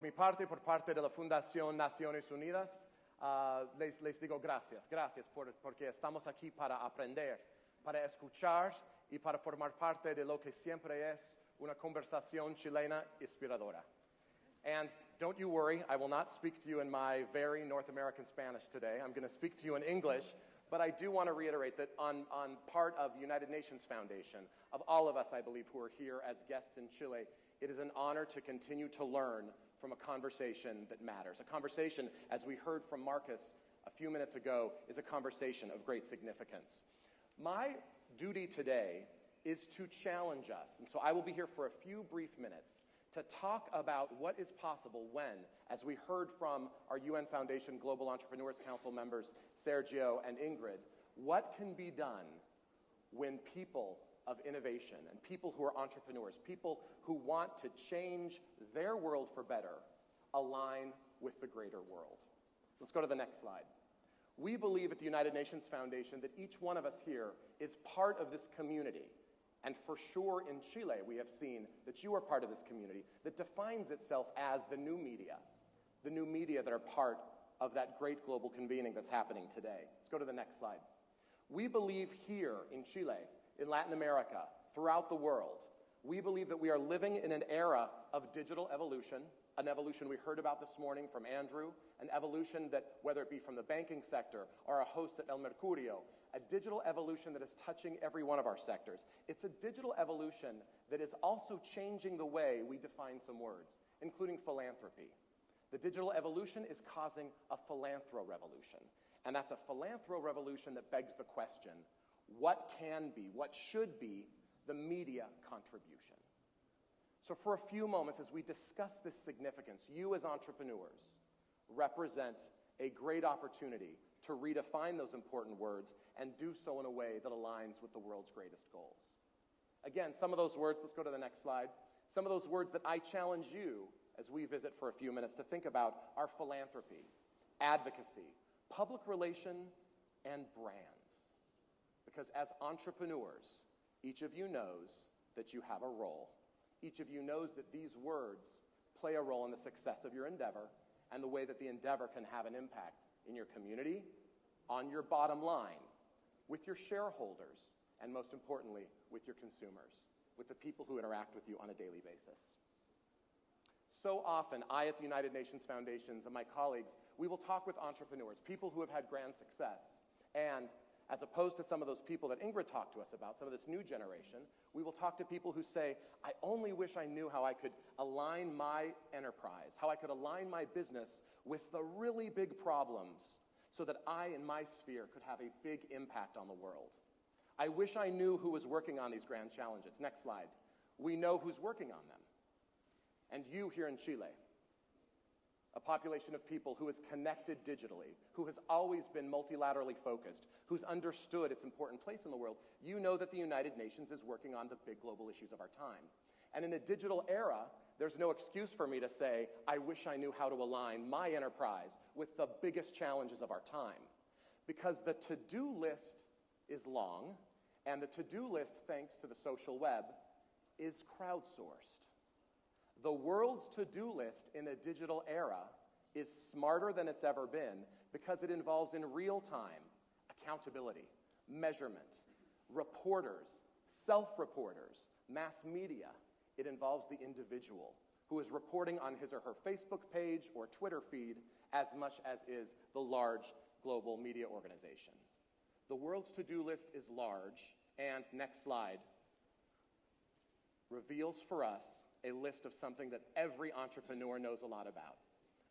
Mi parte, por parte de la Fundación Naciones Unidas, les digo gracias. Gracias porque estamos aquí para aprender, para escuchar y para formar parte de lo que siempre es una conversación chilena inspiradora. And don't you worry, I will not speak to you in my very North American Spanish today. I'm going to speak to you in English, but I do want to reiterate that on part of the United Nations Foundation, of all of us, I believe, who are here as guests in Chile, it is an honor to continue to learn from a conversation that matters. A conversation, as we heard from Marcus a few minutes ago, is a conversation of great significance. My duty today is to challenge us, and so I will be here for a few brief minutes to talk about what is possible when, as we heard from our UN Foundation Global Entrepreneurs Council members, Sergio and Ingrid, what can be done when people of innovation and people who are entrepreneurs, people who want to change their world for better, align with the greater world. Let's go to the next slide. We believe at the United Nations Foundation that each one of us here is part of this community. And for sure in Chile, we have seen that you are part of this community that defines itself as the new media that are part of that great global convening that's happening today. Let's go to the next slide. We believe here in Chile, in Latin America, throughout the world, we believe that we are living in an era of digital evolution, an evolution we heard about this morning from Andrew, an evolution that, whether it be from the banking sector or a host at El Mercurio, a digital evolution that is touching every one of our sectors. It's a digital evolution that is also changing the way we define some words, including philanthropy. The digital evolution is causing a philanthro revolution, and that's a philanthro revolution that begs the question, what can be, what should be the media contribution? So for a few moments, as we discuss this significance, you as entrepreneurs represent a great opportunity to redefine those important words and do so in a way that aligns with the world's greatest goals. Again, some of those words, let's go to the next slide, some of those words that I challenge you as we visit for a few minutes to think about are philanthropy, advocacy, public relation, and brands. Because as entrepreneurs, each of you knows that you have a role. Each of you knows that these words play a role in the success of your endeavor and the way that the endeavor can have an impact in your community, on your bottom line, with your shareholders, and most importantly, with your consumers, with the people who interact with you on a daily basis. So often, I at the United Nations Foundations and my colleagues, we will talk with entrepreneurs, people who have had grand success, and as opposed to some of those people that Ingrid talked to us about, some of this new generation, we will talk to people who say, I only wish I knew how I could align my enterprise, how I could align my business with the really big problems so that I, in my sphere, could have a big impact on the world. I wish I knew who was working on these grand challenges. Next slide. We know who's working on them. And you here in Chile, a population of people who is connected digitally, who has always been multilaterally focused, who's understood its important place in the world, you know that the United Nations is working on the big global issues of our time. And in a digital era, there's no excuse for me to say, I wish I knew how to align my enterprise with the biggest challenges of our time. Because the to-do list is long, and the to-do list, thanks to the social web, is crowdsourced. The world's to-do list in a digital era is smarter than it's ever been because it involves in real time accountability, measurement, reporters, self-reporters, mass media. It involves the individual who is reporting on his or her Facebook page or Twitter feed as much as is the large global media organization. The world's to-do list is large, and next slide reveals for us a list of something that every entrepreneur knows a lot about.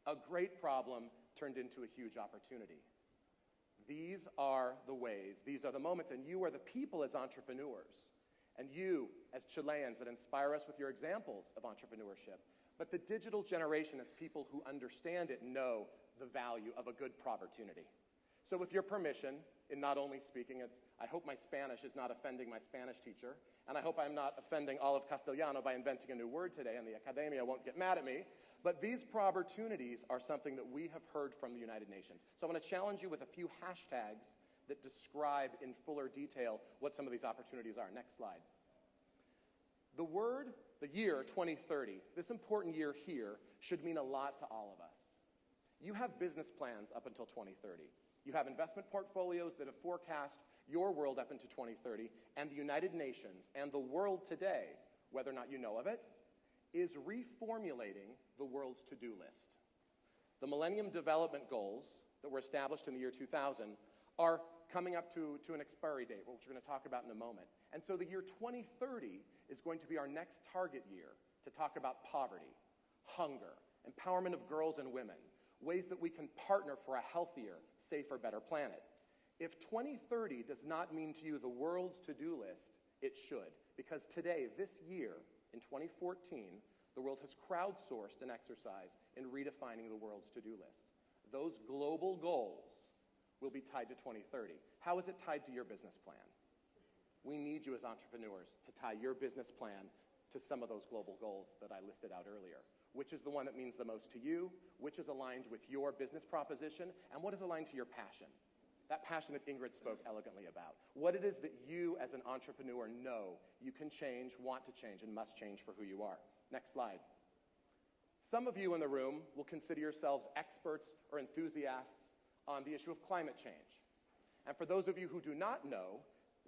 A great problem turned into a huge opportunity. These are the ways, these are the moments, and you are the people as entrepreneurs, and you as Chileans that inspire us with your examples of entrepreneurship. But the digital generation as people who understand it know the value of a good opportunity. So with your permission, in not only speaking, I hope my Spanish is not offending my Spanish teacher, and I hope I'm not offending all of Castellano by inventing a new word today, and the Academia won't get mad at me. But these opportunities are something that we have heard from the United Nations. So I'm going to challenge you with a few hashtags that describe in fuller detail what some of these opportunities are. Next slide. The year 2030, this important year here, should mean a lot to all of us. You have business plans up until 2030. You have investment portfolios that have forecast your world up into 2030, and the United Nations and the world today, whether or not you know of it, is reformulating the world's to-do list. The Millennium Development Goals that were established in the year 2000 are coming up to an expiry date, which we're going to talk about in a moment. And so the year 2030 is going to be our next target year to talk about poverty, hunger, empowerment of girls and women, ways that we can partner for a healthier, safer, better planet. If 2030 does not mean to you the world's to-do list, it should, because today, this year, in 2014, the world has crowdsourced an exercise in redefining the world's to-do list. Those global goals will be tied to 2030. How is it tied to your business plan? We need you as entrepreneurs to tie your business plan to some of those global goals that I listed out earlier. Which is the one that means the most to you, which is aligned with your business proposition, and what is aligned to your passion. That passion that Ingrid spoke elegantly about. What it is that you as an entrepreneur know you can change, want to change, and must change for who you are. Next slide. Some of you in the room will consider yourselves experts or enthusiasts on the issue of climate change. And for those of you who do not know,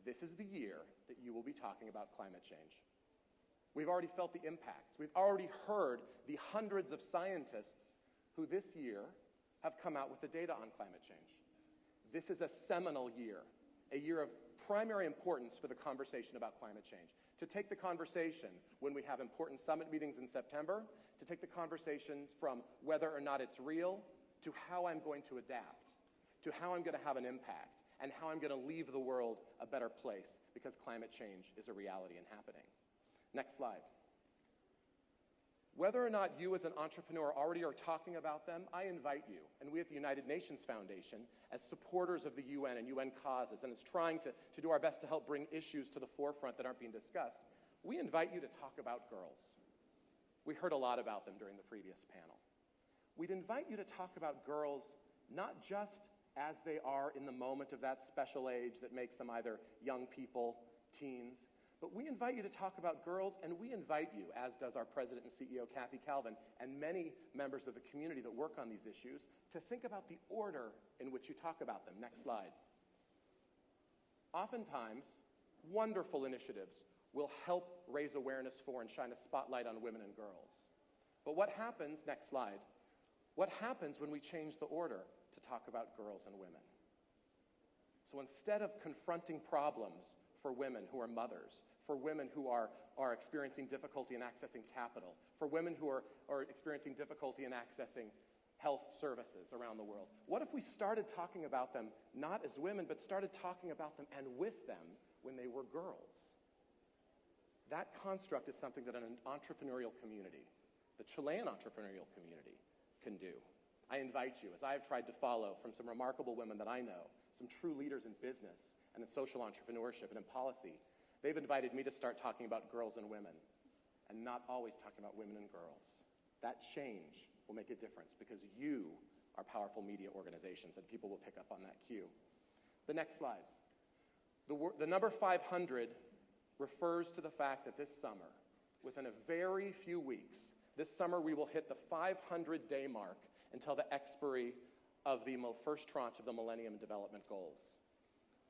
this is the year that you will be talking about climate change. We've already felt the impacts. We've already heard the hundreds of scientists who this year have come out with the data on climate change. This is a seminal year, a year of primary importance for the conversation about climate change. To take the conversation when we have important summit meetings in September, to take the conversation from whether or not it's real, to how I'm going to adapt, to how I'm going to have an impact, and how I'm going to leave the world a better place because climate change is a reality and happening. Next slide. Whether or not you as an entrepreneur already are talking about them, I invite you, and we at the United Nations Foundation, as supporters of the UN and UN causes, and as trying to do our best to help bring issues to the forefront that aren't being discussed, we invite you to talk about girls. We heard a lot about them during the previous panel. We'd invite you to talk about girls not just as they are in the moment of that special age that makes them either young people, teens, but we invite you to talk about girls, and we invite you, as does our President and CEO, Kathy Calvin, and many members of the community that work on these issues, to think about the order in which you talk about them. Next slide. Oftentimes, wonderful initiatives will help raise awareness for and shine a spotlight on women and girls. But what happens, next slide, what happens when we change the order to talk about girls and women? So instead of confronting problems for women who are mothers, for women who are experiencing difficulty in accessing capital, for women who are experiencing difficulty in accessing health services around the world, what if we started talking about them not as women, but started talking about them and with them when they were girls? That construct is something that an entrepreneurial community, the Chilean entrepreneurial community, can do. I invite you, as I have tried to follow from some remarkable women that I know, some true leaders in business and in social entrepreneurship and in policy, they've invited me to start talking about girls and women and not always talking about women and girls. That change will make a difference because you are powerful media organizations and people will pick up on that cue. The next slide. The number 500 refers to the fact that this summer, within a very few weeks, this summer we will hit the 500-day mark until the expiry of the first tranche of the Millennium Development Goals.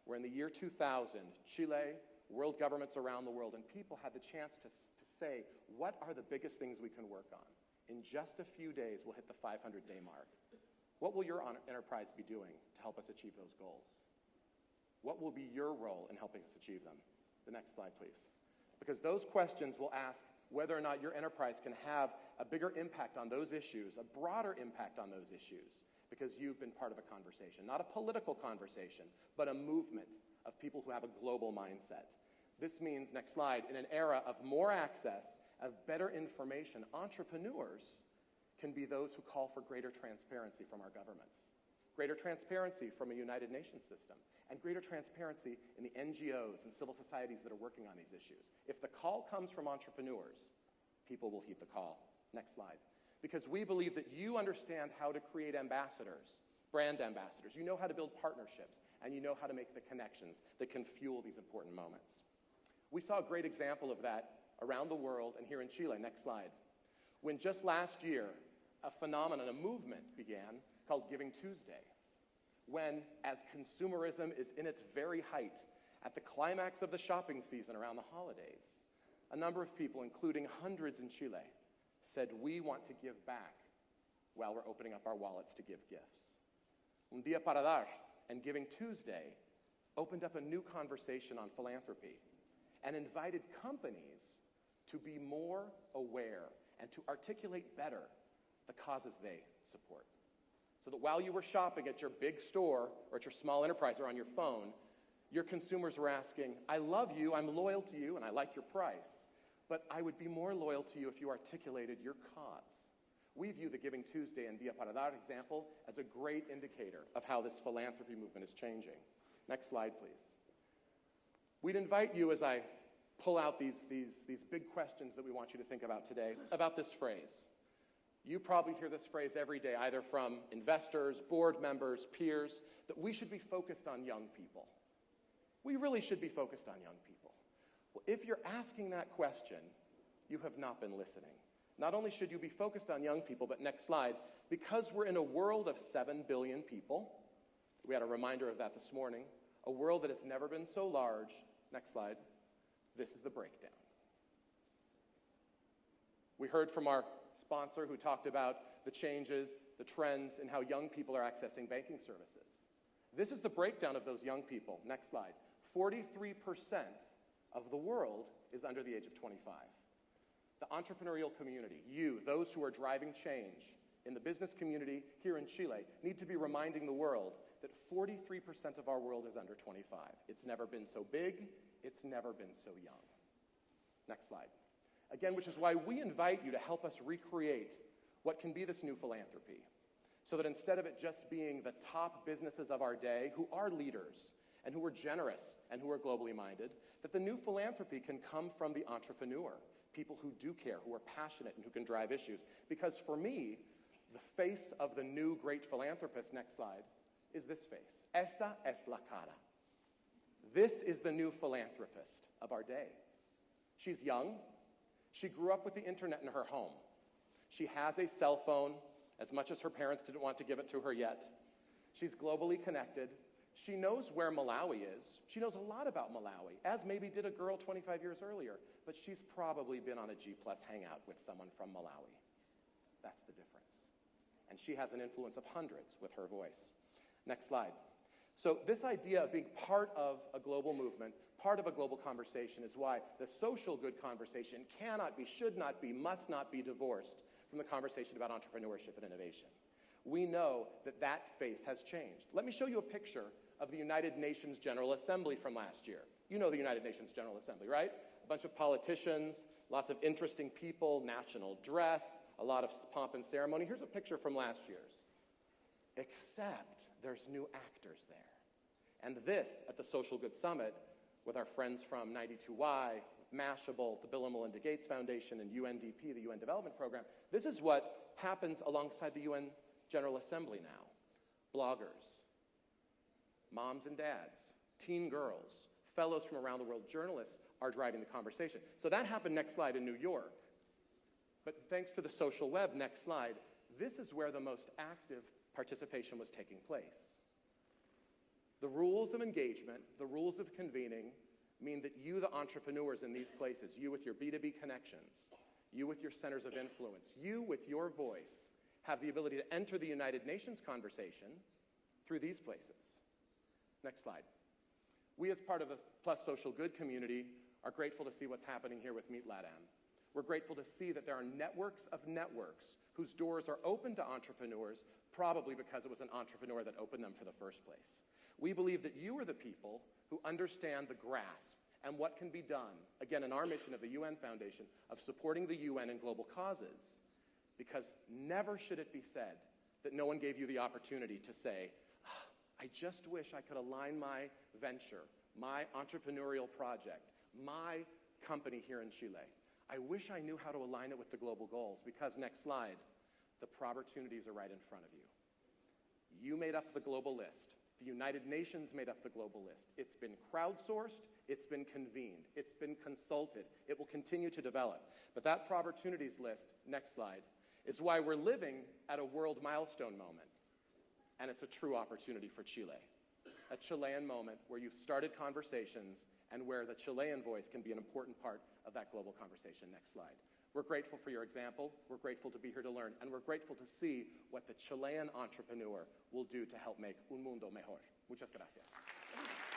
Where in the year 2000, Chile, world governments around the world, and people had the chance to say, what are the biggest things we can work on? In just a few days, we'll hit the 500-day mark. What will your enterprise be doing to help us achieve those goals? What will be your role in helping us achieve them? The next slide, please. Because those questions will ask whether or not your enterprise can have a bigger impact on those issues, a broader impact on those issues, because you've been part of a conversation, not a political conversation, but a movement of people who have a global mindset. This means, next slide, in an era of more access, of better information, entrepreneurs can be those who call for greater transparency from our governments, greater transparency from a United Nations system, and greater transparency in the NGOs and civil societies that are working on these issues. If the call comes from entrepreneurs, people will heed the call. Next slide. Because we believe that you understand how to create ambassadors, brand ambassadors. You know how to build partnerships, and you know how to make the connections that can fuel these important moments. We saw a great example of that around the world and here in Chile. Next slide. When just last year, a phenomenon, a movement began called Giving Tuesday, when, as consumerism is in its very height, at the climax of the shopping season around the holidays, a number of people, including hundreds in Chile, said, we want to give back while we're opening up our wallets to give gifts. Un Día para Dar and Giving Tuesday opened up a new conversation on philanthropy and invited companies to be more aware and to articulate better the causes they support. So that while you were shopping at your big store or at your small enterprise or on your phone, your consumers were asking, I love you, I'm loyal to you, and I like your price, but I would be more loyal to you if you articulated your cause. We view the Giving Tuesday and Día para Dar example as a great indicator of how this philanthropy movement is changing. Next slide, please. We'd invite you, as I pull out these big questions that we want you to think about today, about this phrase. You probably hear this phrase every day, either from investors, board members, peers, that we should be focused on young people. We really should be focused on young people. Well, if you're asking that question, you have not been listening. Not only should you be focused on young people, but next slide, because we're in a world of 7 billion people, we had a reminder of that this morning, a world that has never been so large. Next slide. This is the breakdown. We heard from our sponsor who talked about the changes, the trends in how young people are accessing banking services. This is the breakdown of those young people. Next slide. 43% of the world is under the age of 25. The entrepreneurial community, you, those who are driving change in the business community here in Chile, need to be reminding the world that 43% of our world is under 25. It's never been so big. It's never been so young. Next slide. Again, which is why we invite you to help us recreate what can be this new philanthropy, so that instead of it just being the top businesses of our day who are leaders and who are generous and who are globally minded, that the new philanthropy can come from the entrepreneur, people who do care, who are passionate, and who can drive issues. Because for me, the face of the new great philanthropist, next slide, is this face. Esta es la cara. This is the new philanthropist of our day. She's young. She grew up with the internet in her home. She has a cell phone, as much as her parents didn't want to give it to her yet. She's globally connected. She knows where Malawi is. She knows a lot about Malawi, as maybe did a girl 25 years earlier, but she's probably been on a G+ hangout with someone from Malawi. That's the difference. And she has an influence of hundreds with her voice. Next slide. So this idea of being part of a global movement, part of a global conversation, is why the social good conversation cannot be, should not be, must not be divorced from the conversation about entrepreneurship and innovation. We know that that face has changed. Let me show you a picture of the United Nations General Assembly from last year. You know the United Nations General Assembly, right? A bunch of politicians, lots of interesting people, national dress, a lot of pomp and ceremony. Here's a picture from last year's. Except there's new actors there. And this, at the Social Good Summit, with our friends from 92Y, Mashable, the Bill and Melinda Gates Foundation, and UNDP, the UN Development Program, this is what happens alongside the UN General Assembly now. Bloggers, moms and dads, teen girls, fellows from around the world, journalists are driving the conversation. So that happened, next slide, in New York. But thanks to the social web, next slide, this is where the most active participation was taking place. The rules of engagement, the rules of convening, mean that you, the entrepreneurs in these places, you with your B2B connections, you with your centers of influence, you with your voice, have the ability to enter the United Nations conversation through these places. Next slide. We, as part of the Plus Social Good community, are grateful to see what's happening here with Meet Latam. We're grateful to see that there are networks of networks whose doors are open to entrepreneurs, probably because it was an entrepreneur that opened them for the first place. We believe that you are the people who understand the grasp and what can be done, again, in our mission of the UN Foundation, of supporting the UN and global causes, because never should it be said that no one gave you the opportunity to say, I just wish I could align my venture, my entrepreneurial project, my company here in Chile. I wish I knew how to align it with the global goals, because, next slide, the opportunities are right in front of you. You made up the global list. The United Nations made up the global list. It's been crowdsourced, it's been convened, it's been consulted. It will continue to develop. But that opportunities list, next slide, is why we're living at a world milestone moment. And it's a true opportunity for Chile. A Chilean moment where you've started conversations and where the Chilean voice can be an important part of that global conversation. Next slide. We're grateful for your example. We're grateful to be here to learn. And we're grateful to see what the Chilean entrepreneur will do to help make un mundo mejor. Muchas gracias.